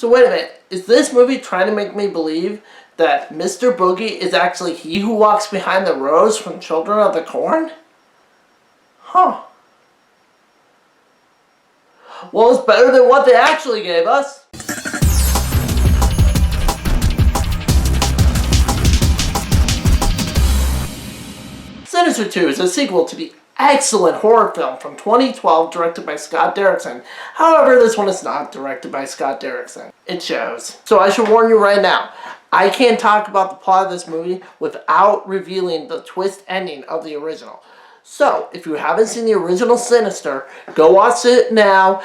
So wait a minute, is this movie trying to make me believe that Mr. Boogie is actually he who walks behind the rose from Children of the Corn? Huh. Well, it's better than what they actually gave us. Sinister 2 is a sequel to the excellent horror film from 2012 directed by Scott Derrickson. However, this one is not directed by Scott Derrickson. It shows. So I should warn you right now, I can't talk about the plot of this movie without revealing the twist ending of the original. So, if you haven't seen the original Sinister, go watch it now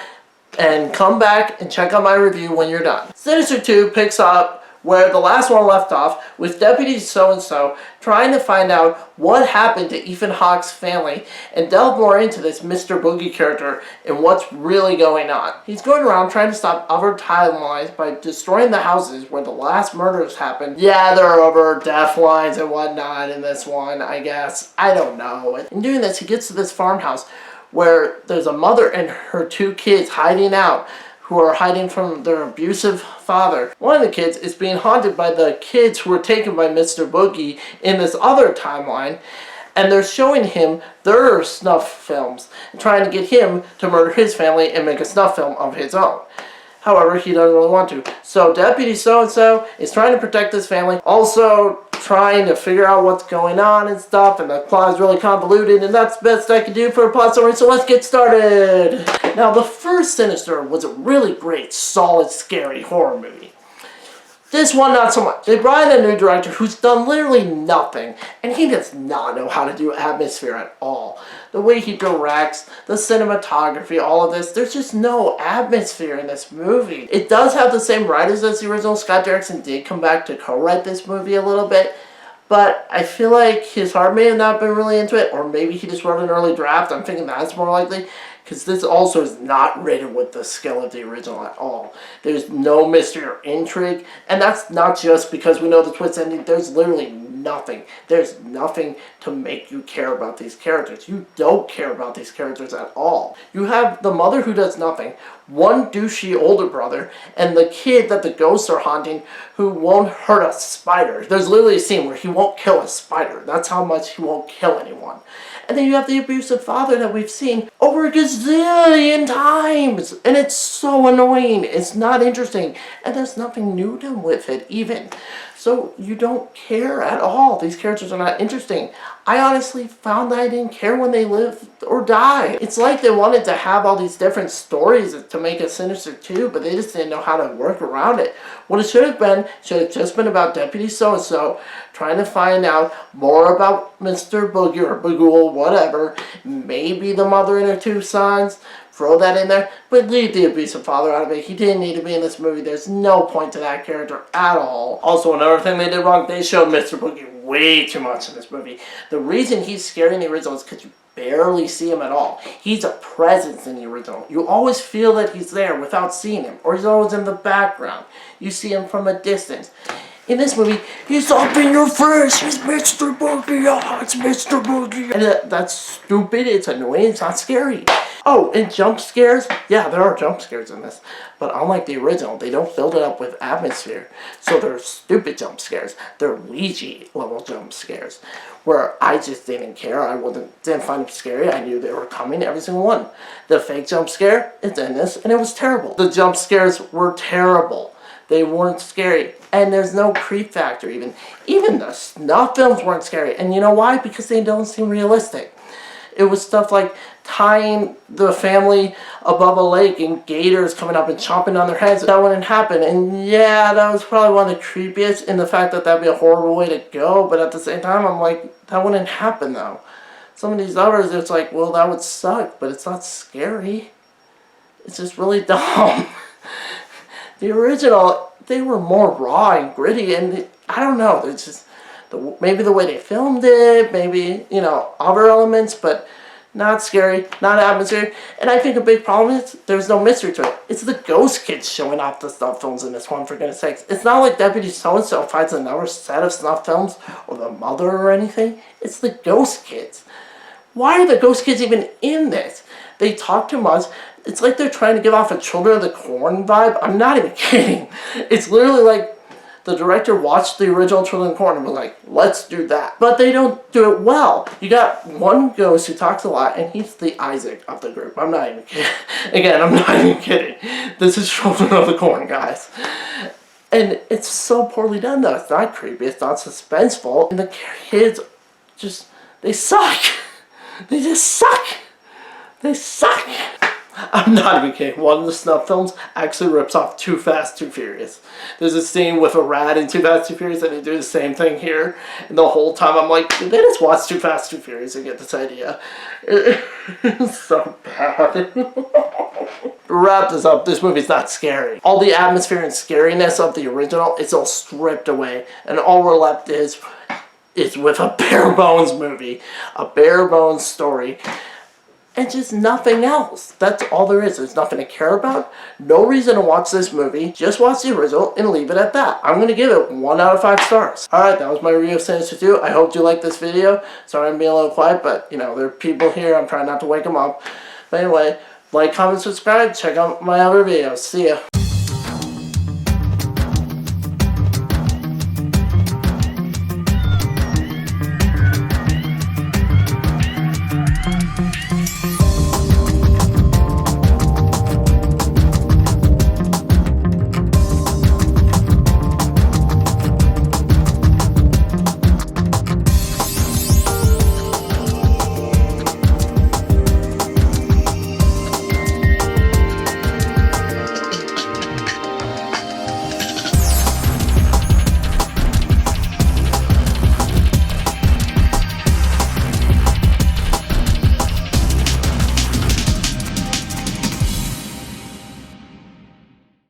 and come back and check out my review when you're done. Sinister 2 picks up where the last one left off, with Deputy So-and-so trying to find out what happened to Ethan Hawke's family and delve more into this Mr. Boogie character and what's really going on. He's going around trying to stop other timelines by destroying the houses where the last murders happened. Yeah, there are over death lines and whatnot in this one, I guess. I don't know. In doing this, he gets to this farmhouse where there's a mother and her 2 kids hiding out, who are hiding from their abusive father. One of the kids is being haunted by the kids who were taken by Mr. Boogie in this other timeline, and they're showing him their snuff films, trying to get him to murder his family and make a snuff film of his own. However, he doesn't really want to. So Deputy So-and-so is trying to protect his family, also trying to figure out what's going on and stuff, and the plot is really convoluted, and that's the best I can do for a plot summary, so let's get started! Now, the first Sinister was a really great, solid, scary horror movie. This one, not so much. They brought in a new director who's done literally nothing, and he does not know how to do atmosphere at all. The way he directs, the cinematography, all of this, there's just no atmosphere in this movie. It does have the same writers as the original. Scott Derrickson did come back to co-write this movie a little bit, but I feel like his heart may have not been really into it, or maybe he just wrote an early draft. I'm thinking that's more likely, because this also is not written with the skill of the original at all. There's no mystery or intrigue, and that's not just because we know the twist ending. There's literally nothing. There's nothing to make you care about these characters. You don't care about these characters at all. You have the mother who does nothing, one douchey older brother, and the kid that the ghosts are haunting who won't hurt a spider. There's literally a scene where he won't kill a spider. That's how much he won't kill anyone. And then you have the abusive father that we've seen over a gazillion times. And it's so annoying. It's not interesting. And there's nothing new done with it, even. So you don't care at all. These characters are not interesting. I honestly found that I didn't care when they lived or died. It's like they wanted to have all these different stories to make a Sinister 2, but they just didn't know how to work around it. What it should have just been about Deputy So-and-so trying to find out more about Mr. Boogie or Boogle, whatever. Maybe the mother and her 2 sons. Throw that in there, but leave the abusive father out of it. He didn't need to be in this movie. There's no point to that character at all. Also, another thing they did wrong, they showed Mr. Boogie way too much in this movie. The reason he's scary in the original is because you barely see him at all. He's a presence in the original. You always feel that he's there without seeing him, or he's always in the background. You see him from a distance. In this movie, he's up in your face. He's Mr. Boogie. Oh, it's Mr. Boogie. And that's stupid. It's annoying. It's not scary. Oh, and jump scares? Yeah, there are jump scares in this. But unlike the original, they don't build it up with atmosphere. So they're stupid jump scares. They're Ouija level jump scares. Where I just didn't care. I didn't find them scary. I knew they were coming, every single one. The fake jump scare, it's in this, and it was terrible. The jump scares were terrible. They weren't scary. And there's no creep factor even. Even the snuff films weren't scary. And you know why? Because they don't seem realistic. It was stuff like tying the family above a lake and gators coming up and chomping on their heads. That wouldn't happen. And yeah, that was probably one of the creepiest in the fact that that'd be a horrible way to go. But at the same time, I'm like, that wouldn't happen though. Some of these others, it's like, well, that would suck. But it's not scary. It's just really dumb. The original, they were more raw and gritty, and I don't know, it's just, maybe the way they filmed it, maybe, other elements, but not scary, not atmospheric, and I think a big problem is there's no mystery to it. It's the ghost kids showing off the snuff films in this one, for goodness sakes. It's not like Deputy So-and-so finds another set of snuff films, or the mother or anything. It's the ghost kids. Why are the ghost kids even in this? They talk too much. It's like they're trying to give off a Children of the Corn vibe. I'm not even kidding. It's literally like the director watched the original Children of the Corn and was like, let's do that. But they don't do it well. You got one ghost who talks a lot, and he's the Isaac of the group. I'm not even kidding. Again, I'm not even kidding. This is Children of the Corn, guys. And it's so poorly done, though. It's not creepy. It's not suspenseful. And the kids just, they suck. They just suck. They suck. I'm not even kidding. One of the snuff films actually rips off Too Fast, Too Furious. There's a scene with a rat in Too Fast, Too Furious, and they do the same thing here. And the whole time I'm like, did they just watch Too Fast, Too Furious and get this idea? It's so bad. To wrap this up, this movie's not scary. All the atmosphere and scariness of the original is all stripped away. And all we're left is with a bare bones movie. A bare bones story. And just nothing else. That's all there is. There's nothing to care about. No reason to watch this movie. Just watch the original and leave it at that. I'm going to give it 1 out of 5 stars. Alright, that was my review of Sinister 2. I hope you liked this video. Sorry I'm being a little quiet, but, you know, there are people here. I'm trying not to wake them up. But anyway, like, comment, subscribe. Check out my other videos. See ya.